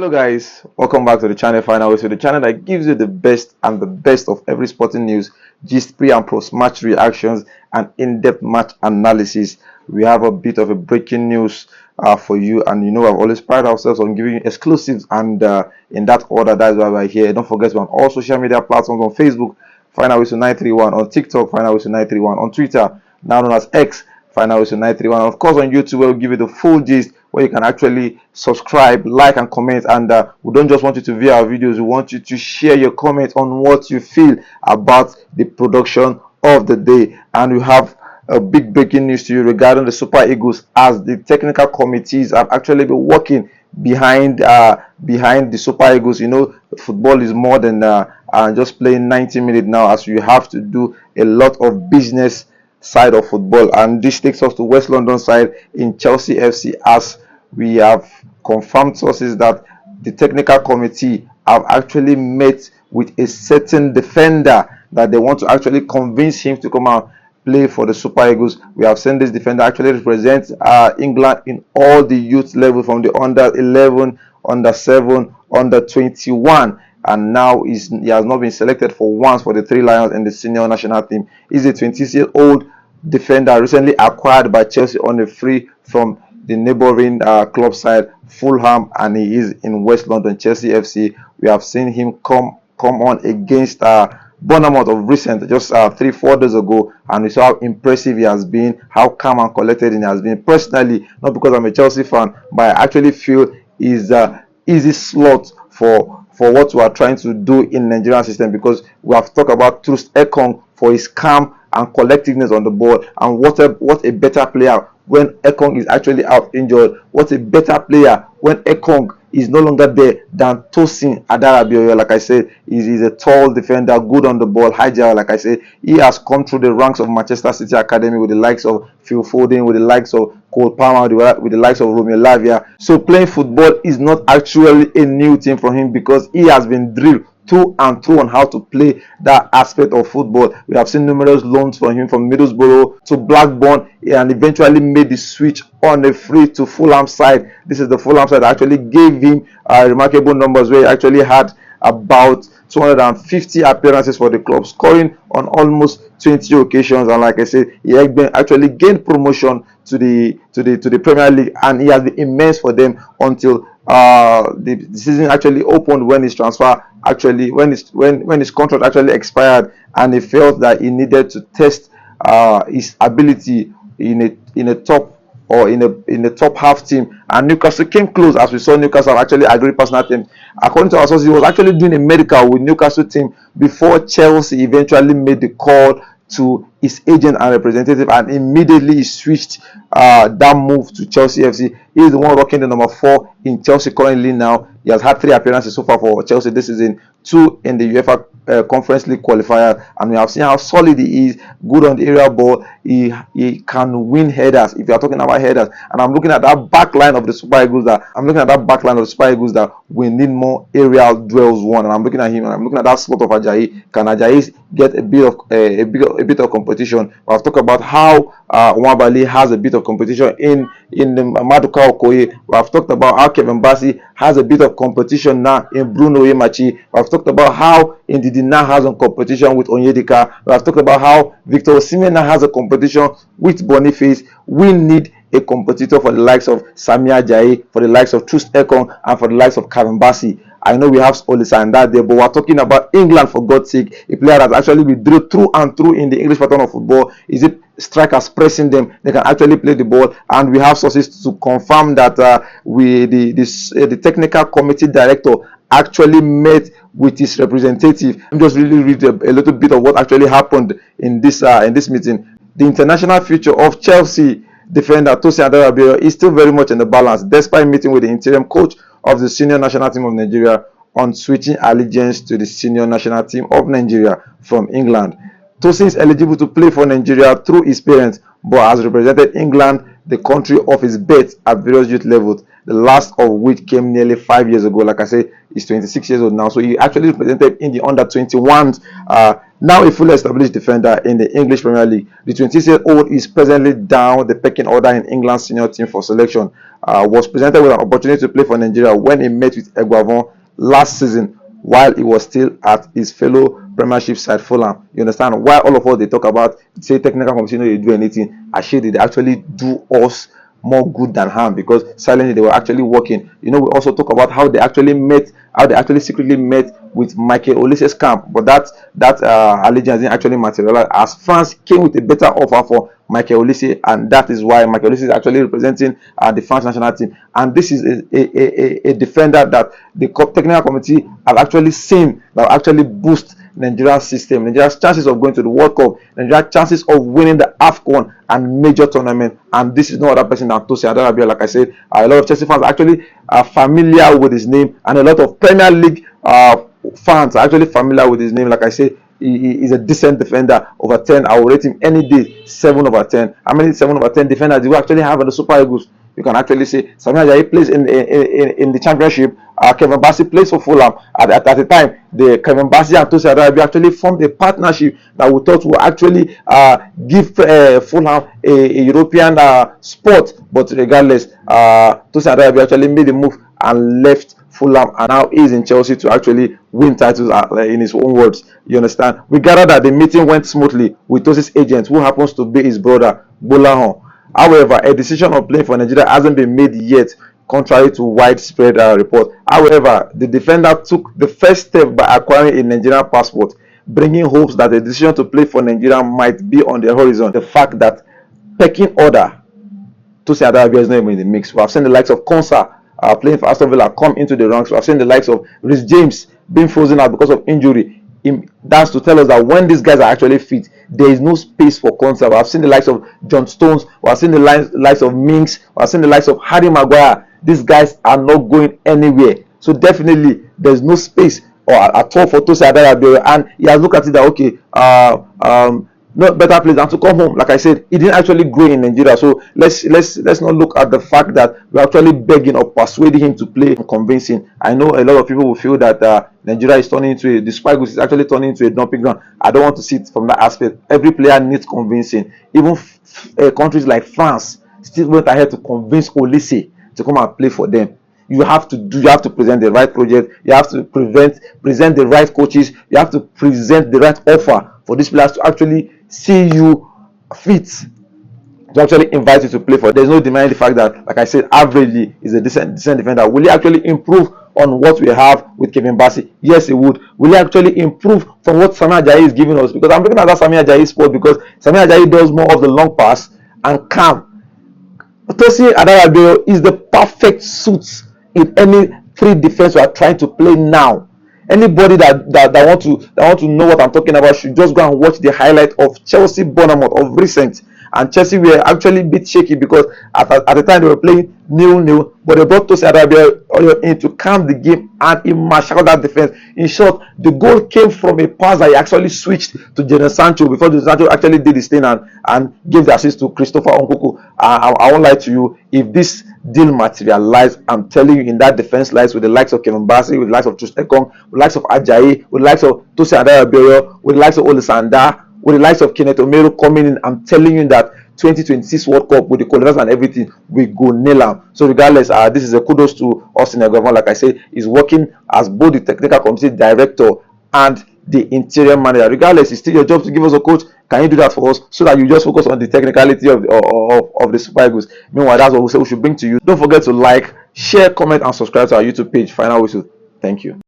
Hello guys, welcome back to the channel Final Whistle, the channel that gives you the best and the best of every sporting news, gist, pre and post match reactions and in-depth match analysis. We have a bit of a breaking news for you, and you know I've always prided ourselves on giving you exclusives, and in that order, that's why we're here. Don't forget, we're on all social media platforms: on Facebook, Final Whistle 931, on TikTok, Final Whistle 931, on Twitter, now known as X, Final Whistle 931, and of course on YouTube, where we'll give you the full gist, where you can actually subscribe, like and comment. And we don't just want you to view our videos, we want you to share your comments on what you feel about the production of the day. And we have a big breaking news to you regarding the Super Eagles, as the technical committees have actually been working behind the Super Eagles. You know, football is more than just playing 90 minutes now, as you have to do a lot of business side of football. And this takes us to West London side in Chelsea FC, as we have confirmed sources that the technical committee have actually met with a certain defender that they want to actually convince him to come out play for the Super Eagles. We have seen this defender actually represent England in all the youth level, from the under 11, under 7, under 21, and now he has not been selected for once for the Three Lions and the senior national team. He's a 26-year-old defender recently acquired by Chelsea on a free from the neighboring club side Fulham, and he is in West London, Chelsea FC. We have seen him come on against Bournemouth of recent, just 3-4 days ago, and we saw how impressive he has been, how calm and collected he has been. Personally, not because I'm a Chelsea fan, but I actually feel is easy slot for what we are trying to do in Nigerian system, because we have talked about Trust Ekong for his calm and collectiveness on the ball, and what a better player when Ekong is actually out injured. What a better player when Ekong is no longer there than Tosin Adarabioyo. Like I said, he's a tall defender, good on the ball, high jump. Like I said, he has come through the ranks of Manchester City Academy with the likes of Phil Foden, with the likes of Cole Palmer, with the likes of Romeo Lavia. So playing football is not actually a new thing for him, because he has been drilled through and through on how to play that aspect of football. We have seen numerous loans from him, from Middlesbrough to Blackburn, and eventually made the switch on a free to Fulham side. This is the Fulham side that actually gave him remarkable numbers, where he actually had about 250 appearances for the club, scoring on almost 20 occasions. And like I said, he actually gained promotion to the Premier League, and he has been immense for them until the season actually opened, when his transfer actually when his contract actually expired, and he felt that he needed to test his ability in a top, or in a top half team. And Newcastle came close, as we saw Newcastle actually agreed personal terms. According to our sources, he was actually doing a medical with Newcastle team before Chelsea eventually made the call to his agent and representative, and immediately he switched that move to Chelsea FC. He is the one rocking the number 4 in Chelsea currently now. He has had 3 appearances so far for Chelsea this season, 2 in the UEFA Conference League qualifier, and we have seen how solid he is, good on the aerial ball. He can win headers, if you are talking about headers. And I'm looking at that back line of the Super Eagles that we need more aerial duels won. And I'm looking at him, and I'm looking at that slot of Ajayi. Can Ajayi get a bit of competition? I've talked about how Nwabali has a bit of competition in Maduka Okoye. I've talked about how Kevin Bassey has a bit of competition now in Bruno Yemachi. I've talked about how Ndidi now has a competition with Onyedika. I've talked about how Victor Osimhen now has a competition with Boniface. We need a competitor for the likes of Sami Ajayi, for the likes of Trust Ekong, and for the likes of Kevin Bassey. I know we have Olisanda there, but we're talking about England, for God's sake. A player that's actually been drilled through and through in the English pattern of football. Is it strikers pressing them? They can actually play the ball, and we have sources to confirm that the technical committee director actually met with his representative. I'm just really read a little bit of what actually happened in this meeting. The international future of Chelsea defender Tosin Adarabioyo is still very much in the balance, despite meeting with the interim coach of the senior national team of Nigeria on switching allegiance to the senior national team of Nigeria from England. Tosin is eligible to play for Nigeria through his parents, but has represented England, the country of his birth, at various youth levels, the last of which came nearly 5 years ago. Like I said, he's 26 years old now, so he actually represented in the under 21s. Now a fully established defender in the English Premier League, the 26-year-old is presently down the pecking order in England's senior team for selection. was presented with an opportunity to play for Nigeria when he met with Eguavon last season while he was still at his fellow Premiership side Fulham. You understand? Why all of us they talk about say technical commission they do anything, actually they actually do us more good than harm, because silently they were actually working. You know, we also talk about how they actually secretly met with Michael Olise's camp, but that allegiance didn't actually materialize, as France came with a better offer for Michael Olise, and that is why Michael Olise is actually representing the France national team. And this is a defender that the technical committee have actually seen that will actually boost Nigeria's system, Nigeria's chances of going to the World Cup, Nigeria's chances of winning the AFCON and major tournament. And this is no other person than Tosin Adarabioyo. Like I said, a lot of Chelsea fans actually are familiar with his name, and a lot of Premier League fans are actually familiar with his name. Like I said, he is a decent defender. Over 10, I will rate him any day 7/10. How many 7/10 defenders do we actually have in the Super Eagles? You can actually say Sami Ajayi plays in the championship. Kevin Bassey plays for Fulham. At the time, the Kevin Bassey and Tosin Adarabioyo actually formed a partnership that we thought would actually give Fulham a European spot. But regardless, Tosin Adarabioyo actually made a move and left Fulham, and now he's in Chelsea to actually win titles in his own words. You understand? We gather that the meeting went smoothly with Tosin's agent, who happens to be his brother, Bolahon. However, a decision on playing for Nigeria hasn't been made yet, contrary to widespread reports. However, the defender took the first step by acquiring a Nigerian passport, bringing hopes that the decision to play for Nigeria might be on the horizon. The fact that pecking order, Tosin Adarabioyo is not even in the mix. We have seen the likes of Konsa playing for Aston Villa come into the ranks. We have seen the likes of Reece James being frozen out because of injury. That's to tell us that when these guys are actually fit, there is no space for Konsa. We have seen the likes of John Stones. We have seen the likes of Minks. We have seen the likes of Harry Maguire. These guys are not going anywhere. So definitely, there's no space at all for Tosin Adarabioyo. And he has looked at it that, okay, not better place than to come home. Like I said, he didn't actually grow in Nigeria. So let's not look at the fact that we're actually begging or persuading him to play convincing. I know a lot of people will feel that Nigeria is turning into the Super Eagles is actually turning into a dumping ground. I don't want to see it from that aspect. Every player needs convincing. Even countries like France still went ahead to convince Olise to come and play for them. You have to present the right project. You have to present the right coaches. You have to present the right offer for these players to actually see you fit, to actually invite you to play for. There's no denying the fact that, like I said, averagely is a decent defender. Will he actually improve on what we have with Kevin Bassey? Yes, he would. Will he actually improve from what Sami Ajayi is giving us? Because I'm looking at that Sami Ajayi sport, because Sami Ajayi does more of the long pass and calm. Tosin Adarabioyo is the perfect suit in any free defense we are trying to play now. Anybody that want to know what I'm talking about should just go and watch the highlight of Chelsea Bournemouth of recent. And Chelsea were actually a bit shaky because at the time they were playing 0-0, but they brought Tosin Adarabioyo in to calm the game, and he massacred that defense. In short, the goal came from a pass that he actually switched to Jadon Sancho before Jadon Sancho actually did his thing and gave the assist to Christopher Nkunku. I won't lie to you, if this deal materialize, I'm telling you, in that defense lies with the likes of Kevin Bassey, with the likes of Trustekong, with the likes of Ajayi, with the likes of Tosin Adarabioyo, with the likes of Olisanda, with the likes of Kenneth Omero coming in. I'm telling you that 2026 World Cup with the colors and everything, we go nail them. So regardless, this is a kudos to Austin Eguavon. Like I said, he's working as both the technical committee director and the interior manager. Regardless, it's still your job to give us a coach. Can you do that for us so that you just focus on the technicality of the Super Eagles? Meanwhile, that's what we say we should bring to you. Don't forget to like, share, comment, and subscribe to our YouTube page. Final whistle. Thank you.